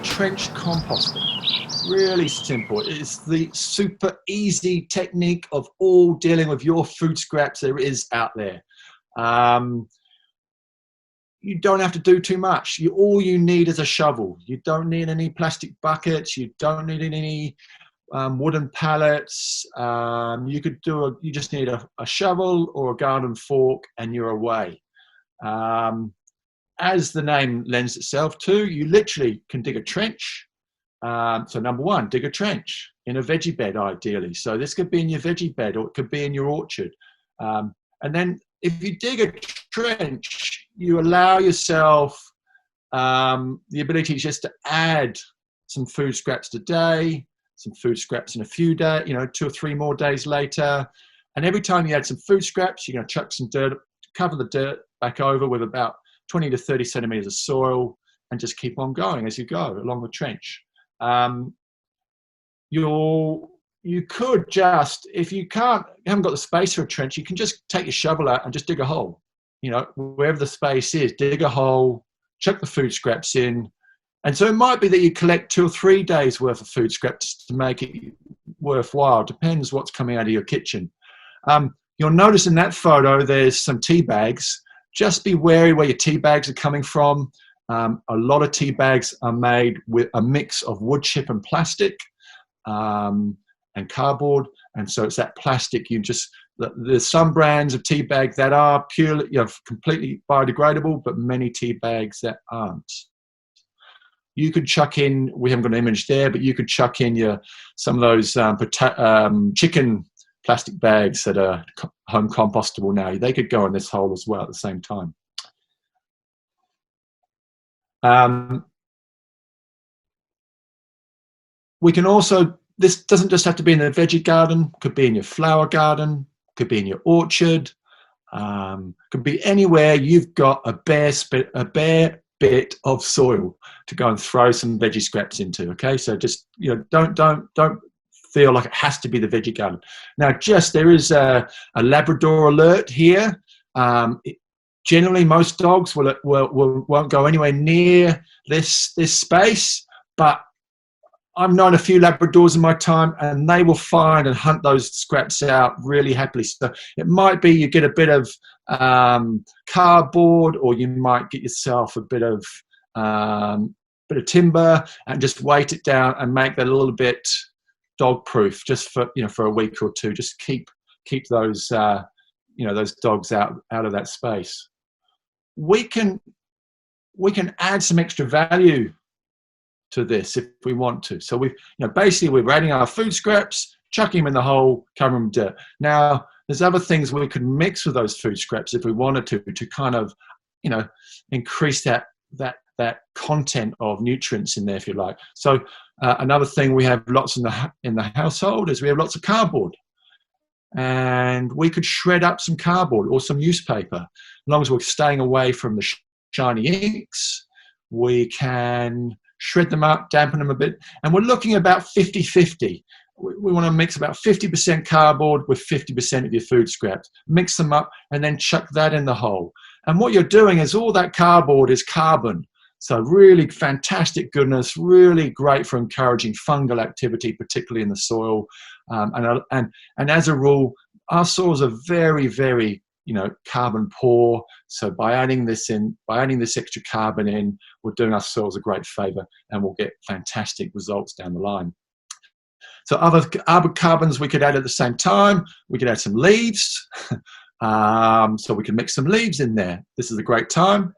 Trench composting. Really simple. It's the super easy technique of all dealing with your food scraps there is out there. You don't have to do too much. All you need is a shovel. You don't need any plastic buckets. You don't need any wooden pallets. You just need a shovel or a garden fork, and you're away. As the name lends itself to, you literally can dig a trench. So number one, dig a trench in a veggie bed, ideally. So this could be in your veggie bed, or it could be in your orchard. And then if you dig a trench, you allow yourself the ability just to add some food scraps today, some food scraps in a few days, 2 or 3 more days later. And every time you add some food scraps, you're going to chuck some dirt, cover the dirt back over with about 20 to 30 centimeters of soil, and just keep on going as you go along the trench. You could just, if you haven't got the space for a trench, you can just take your shovel out and just dig a hole. Wherever the space is, dig a hole, chuck the food scraps in. And so it might be that you collect 2 or 3 days worth of food scraps to make it worthwhile. Depends what's coming out of your kitchen. You'll notice in that photo, there's some tea bags. Just be wary where your tea bags are coming from. A lot of tea bags are made with a mix of wood chip and plastic and cardboard. And so it's that plastic. There's some brands of tea bag that are purely, completely biodegradable, but many tea bags that aren't. You could chuck in, we haven't got an image there, but you could chuck in some of those chicken plastic bags that are home compostable now. They could go in this hole as well at the same time. We can also, this doesn't just have to be in the veggie garden, could be in your flower garden, could be in your orchard, could be anywhere you've got a bare bit of soil to go and throw some veggie scraps into. Okay, so just don't feel like it has to be the veggie garden. Now, there is a Labrador alert here. Generally, most dogs won't go anywhere near this space, but I've known a few Labradors in my time, and they will find and hunt those scraps out really happily. So it might be you get a bit of cardboard, or you might get yourself a bit of timber and just weight it down and make that a little bit dog proof, just for a week or two. Just keep those those dogs out of that space. We can add some extra value to this if we want to. So basically we're adding our food scraps, chucking them in the hole, covering them with dirt. Now there's other things we could mix with those food scraps if we wanted to kind of increase that content of nutrients in there, if you like. So another thing we have lots in the household is we have lots of cardboard, and we could shred up some cardboard or some newspaper. As long as we're staying away from the shiny inks, we can shred them up, dampen them a bit, and we're looking about 50-50. We want to mix about 50% cardboard with 50% of your food scraps. Mix them up and then chuck that in the hole. And what you're doing is all that cardboard is carbon. So really fantastic goodness, really great for encouraging fungal activity, particularly in the soil. And as a rule, our soils are very, very, carbon poor. So by adding this extra carbon in, we're doing our soils a great favor, and we'll get fantastic results down the line. So other carbons we could add at the same time. We could add some leaves. So we can mix some leaves in there. This is a great time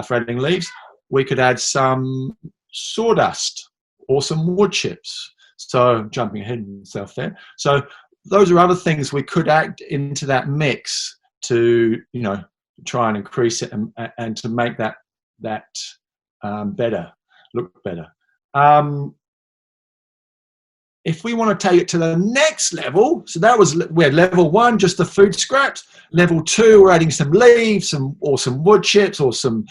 for adding leaves. We could add some sawdust or some wood chips. So jumping ahead of myself there. So those are other things we could add into that mix to, try and increase it and to make that better, look better. If we want to take it to the next level, so we had level 1, just the food scraps. Level 2, we're adding some leaves, or some wood chips, or some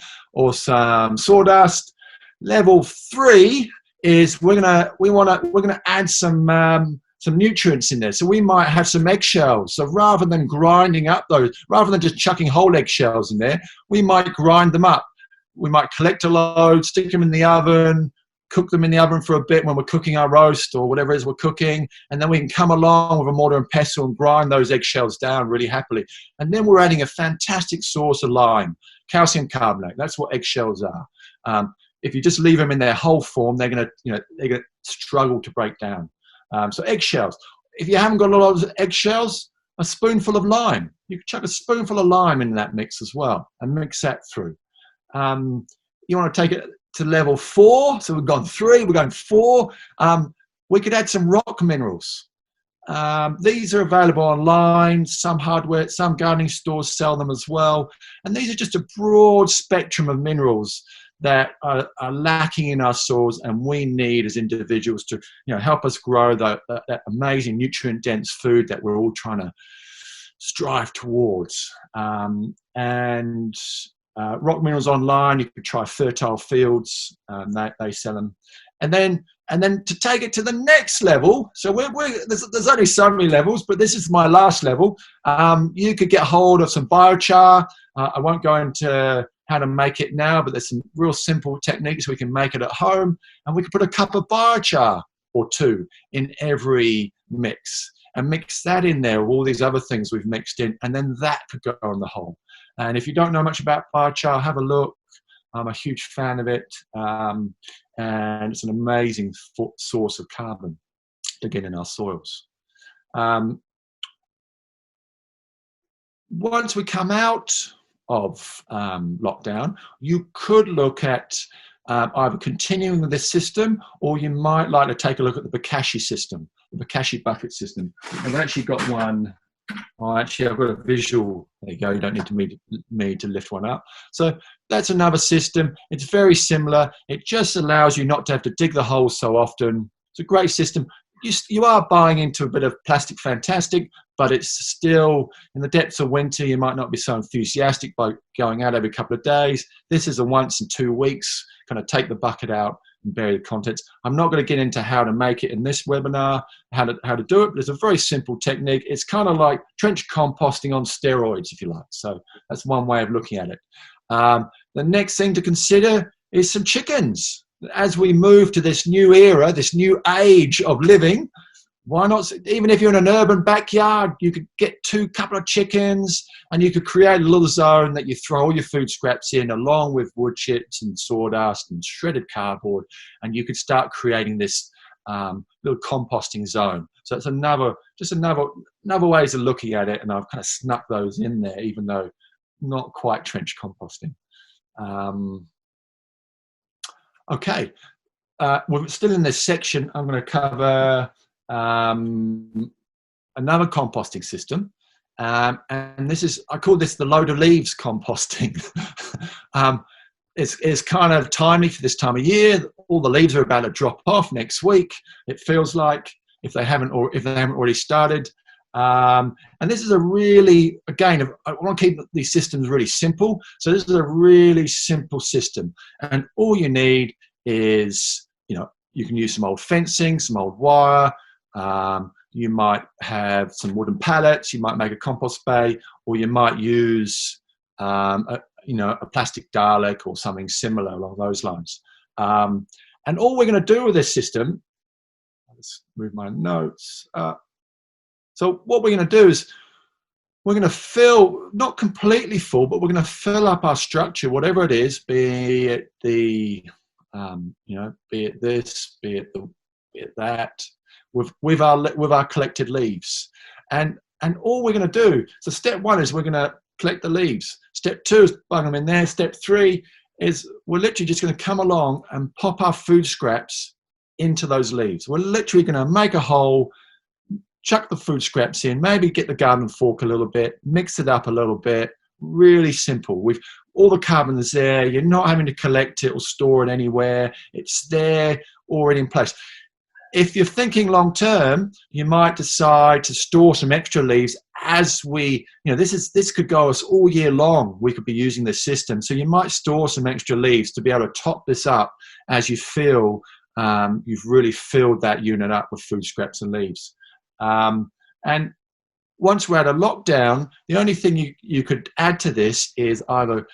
sawdust. Level 3 is we're gonna add some nutrients in there. So we might have some eggshells. So rather than grinding up those, rather than just chucking whole eggshells in there, we might grind them up. We might collect a load, stick them in the oven, cook them in the oven for a bit when we're cooking our roast or whatever it is we're cooking, and then we can come along with a mortar and pestle and grind those eggshells down really happily. And then we're adding a fantastic source of lime, calcium carbonate. That's what eggshells are. If you just leave them in their whole form, they're gonna struggle to break down. So eggshells. If you haven't got a lot of eggshells, a spoonful of lime. You can chuck a spoonful of lime in that mix as well and mix that through. You want to take it to level 4. So we've gone 3, we're going 4. We could add some rock minerals. These are available online. Some hardware, some gardening stores sell them as well. And these are just a broad spectrum of minerals that are lacking in our soils, and we need as individuals to help us grow that amazing nutrient-dense food that we're all trying to strive towards. Rock minerals online, you could try Fertile Fields, they sell them. And then to take it to the next level, so there's only so many levels, but this is my last level. You could get hold of some biochar. I won't go into how to make it now, but there's some real simple techniques we can make it at home, and we can put a cup of biochar or 2 in every mix and mix that in there with all these other things we've mixed in, and then that could go on the whole. And if you don't know much about biochar, have a look. I'm a huge fan of it, and it's an amazing source of carbon to get in our soils. Once we come out of lockdown, you could look at either continuing with this system, or you might like to take a look at the Bokashi system, the Bokashi bucket system. I've actually got one. I've got a visual. There you go. You don't need me to lift one up. So that's another system. It's very similar. It just allows you not to have to dig the hole so often. It's a great system. You are buying into a bit of plastic fantastic, but it's still, in the depths of winter, you might not be so enthusiastic by going out every couple of days. This is a once in 2 weeks, kind of take the bucket out and bury the contents. I'm not going to get into how to make it in this webinar, how to do it, but it's a very simple technique. It's kind of like trench composting on steroids, if you like. So that's one way of looking at it. The next thing to consider is some chickens. As we move to this new era, this new age of living, why not, even if you're in an urban backyard, you could get couple of chickens, and you could create a little zone that you throw all your food scraps in, along with wood chips and sawdust and shredded cardboard, and you could start creating this little composting zone. So it's another ways of looking at it, and I've kind of snuck those in there, even though not quite trench composting. Okay, we're still in this section. I'm going to cover another composting system, and this is, I call this the load of leaves composting. It's kind of timely for this time of year. All the leaves are about to drop off next week, it feels like, if they haven't already started. And this is a really, again, I want to keep these systems really simple. So this is a really simple system, and all you need is, you can use some old fencing, some old wire. You might have some wooden pallets. You might make a compost bay, or you might use a plastic Dalek or something similar along those lines. And all we're going to do with this system, let's move my notes up. So what we're going to do is we're going to fill, not completely full, but we're going to fill up our structure, whatever it is, be it the, be it this, be it that, with our collected leaves. And all we're going to do, so step 1 is we're going to collect the leaves. Step 2 is bung them in there. Step 3 is we're literally just going to come along and pop our food scraps into those leaves. We're literally going to make a hole, chuck the food scraps in, maybe get the garden fork a little bit, mix it up a little bit. Really simple. With all the carbon is there. You're not having to collect it or store it anywhere. It's there already in place. if you're thinking long term, you might decide to store some extra leaves as we, this could go us all year long. We could be using this system. So you might store some extra leaves to be able to top this up as you feel you've really filled that unit up with food scraps and leaves. And once we're out of lockdown, the only thing you could add to this is either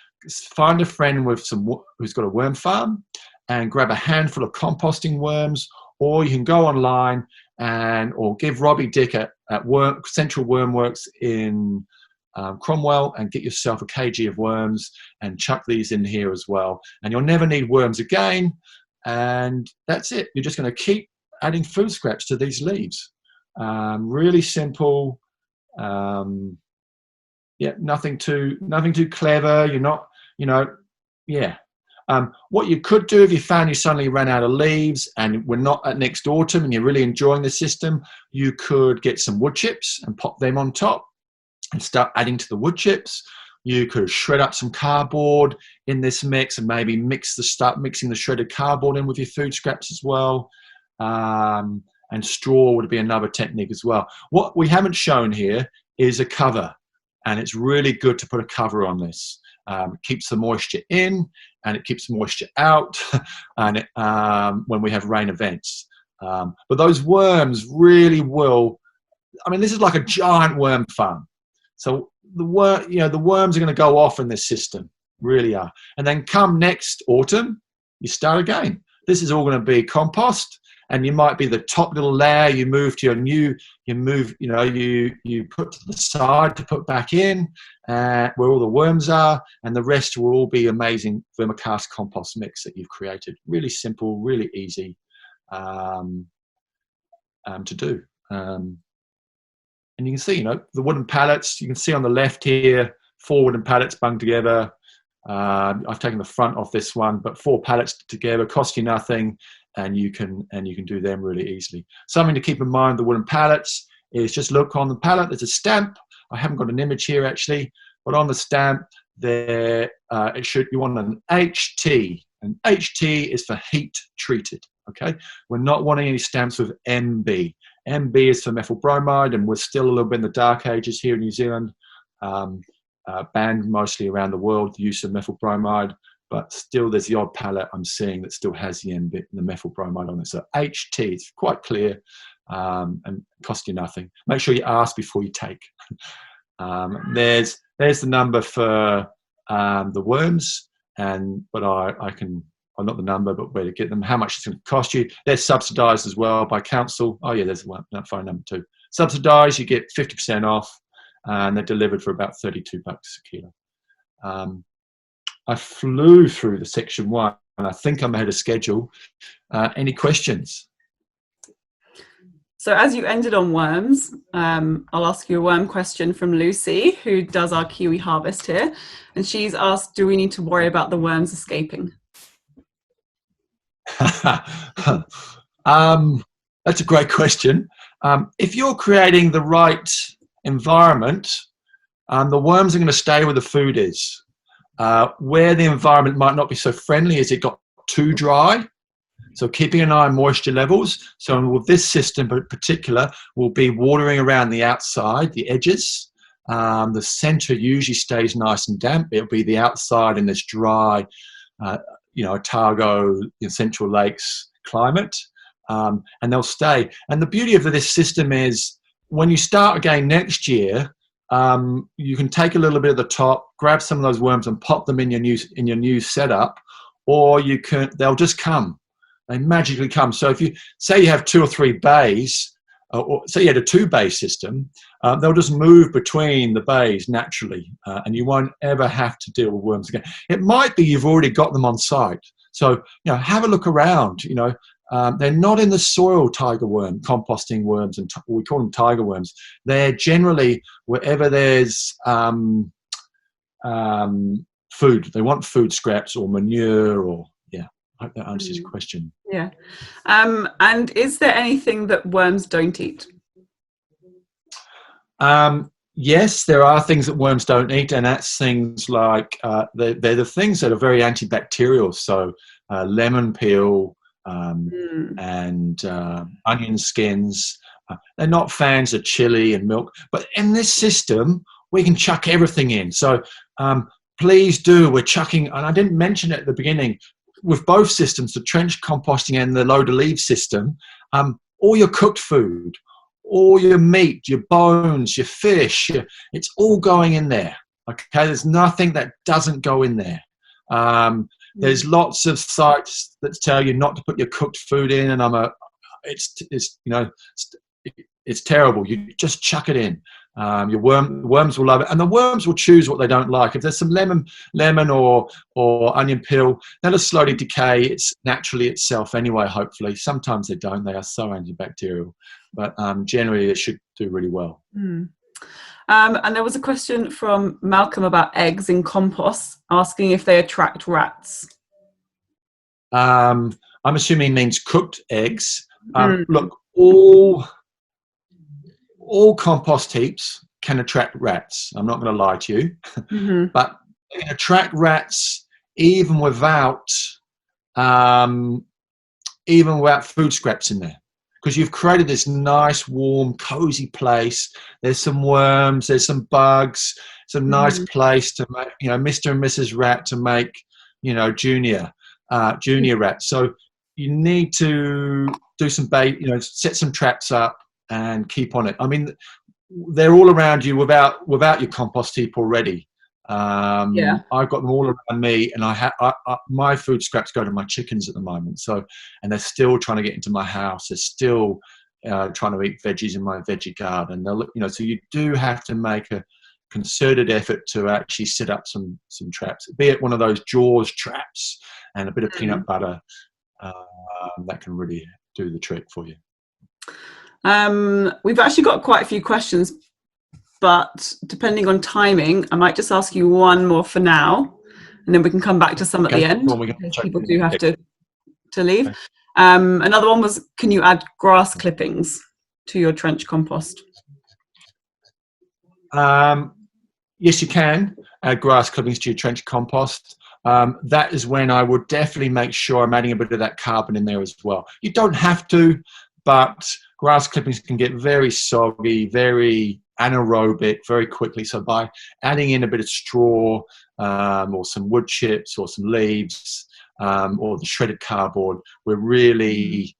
find a friend who's got a worm farm and grab a handful of composting worms, or you can go online or give Robbie Dick at Central Wormworks in Cromwell and get yourself a kg of worms and chuck these in here as well. And you'll never need worms again. And that's it. You're just going to keep adding food scraps to these leaves. Really simple. Nothing too clever. You're not, what you could do if you found you suddenly ran out of leaves and we're not at next autumn and you're really enjoying the system, you could get some wood chips and pop them on top and start adding to the wood chips. You could shred up some cardboard in this mix and maybe start mixing the shredded cardboard in with your food scraps as well. And straw would be another technique as well. What we haven't shown here is a cover, and it's really good to put a cover on this. It keeps the moisture in and it keeps moisture out and when we have rain events. But those worms really will, this is like a giant worm farm. So the worms are going to go off in this system, really are. And then come next autumn, you start again. This is all going to be compost. And you might be the top little layer you move to you put to the side to put back in where all the worms are, and the rest will all be amazing vermicast compost mix that you've created. Really simple, really easy to do. And you can see, the wooden pallets, you can see on the left here, 4 wooden pallets bunged together. I've taken the front off this one, but 4 pallets together cost you nothing. And you can do them really easily. Something to keep in mind, the wooden pallets, is just look on the pallet. There's a stamp. I haven't got an image here actually, but on the stamp there, you want an HT. And HT is for heat treated. Okay, we're not wanting any stamps with MB. MB is for methyl bromide, and we're still a little bit in the dark ages here in New Zealand. Banned mostly around the world, the use of methyl bromide. But still there's the odd pallet I'm seeing that still has the methyl bromide on it. So HT, it's quite clear and cost you nothing. Make sure you ask before you take. There's the number for the worms, but not the number, but where to get them, how much it's going to cost you. They're subsidised as well by council. Oh yeah, there's that phone number too. Subsidised, you get 50% off, and they're delivered for about $32 a kilo. I flew through the section 1, and I think I'm ahead of schedule. Any questions? So as you ended on worms, I'll ask you a worm question from Lucy, who does our kiwi harvest here. And she's asked, do we need to worry about the worms escaping? That's a great question. If you're creating the right environment, the worms are going to stay where the food is. Where the environment might not be so friendly is it got too dry. So keeping an eye on moisture levels. So with this system in particular, we'll be watering around the outside, the edges. The center usually stays nice and damp. It'll be the outside in this dry, Otago, Central Lakes climate. And they'll stay. And the beauty of this system is when you start again next year, you can take a little bit of the top, grab some of those worms and pop them in your new setup, or they'll just come. They magically come. So if you say you have 2 or 3 bays, or say you had a 2-bay system, they'll just move between the bays naturally, and you won't ever have to deal with worms again. It might be you've already got them on site. So have a look around. They're not in the soil, tiger worm, composting worms, and we call them tiger worms. They're generally wherever there's food. They want food scraps or manure, or I hope that answers your question. Yeah. And is there anything that worms don't eat? Yes, there are things that worms don't eat, and that's things like they're the things that are very antibacterial. So lemon peel, and onion skins. They're not fans of chili and milk, but in this system, we can chuck everything in. So please do. We're chucking, and I didn't mention it at the beginning, with both systems, the trench composting and the load of leaves system, all your cooked food, all your meat, your bones, your fish, it's all going in there. Okay, there's nothing that doesn't go in there. There's lots of sites that tell you not to put your cooked food in, and it's terrible. You just chuck it in. The worms will love it, and the worms will choose what they don't like. If there's some lemon or onion peel, that'll slowly decay. It's naturally itself anyway. Hopefully, sometimes they don't. They are so antibacterial, but generally it should do really well. And there was a question from Malcolm about eggs in compost, asking if they attract rats. I'm assuming he means cooked eggs. Look, all compost heaps can attract rats. I'm not going to lie to you, but they can attract rats even without food scraps in there, because you've created this nice, warm, cozy place. There's some worms, there's some bugs, some nice place to make, Mr. and Mrs. Rat to make, junior rats. So you need to do some bait, set some traps up and keep on it. I mean, they're all around you without your compost heap already. I've got them all around me, and my food scraps go to my chickens at the moment. So, and they're still trying to get into my house. They're still trying to eat veggies in my veggie garden. So you do have to make a concerted effort to actually set up some traps, be it one of those Jaws traps and a bit of peanut butter. That can really do the trick for you. We've actually got quite a few questions, but depending on timing, I might just ask you one more for now, and then we can come back to some at the end. People do have to leave. Another one was, can you add grass clippings to your trench compost? Yes, you can add grass clippings to your trench compost. That is when I would definitely make sure I'm adding a bit of that carbon in there as well. You don't have to, but grass clippings can get very soggy, very anaerobic very quickly. So by adding in a bit of straw or some wood chips or some leaves or the shredded cardboard, we're really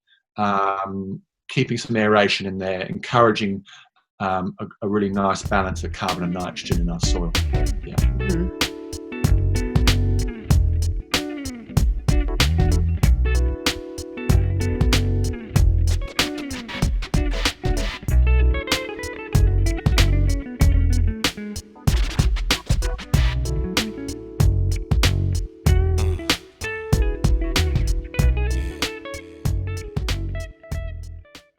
keeping some aeration in there, encouraging a really nice balance of carbon and nitrogen in our soil. Yeah.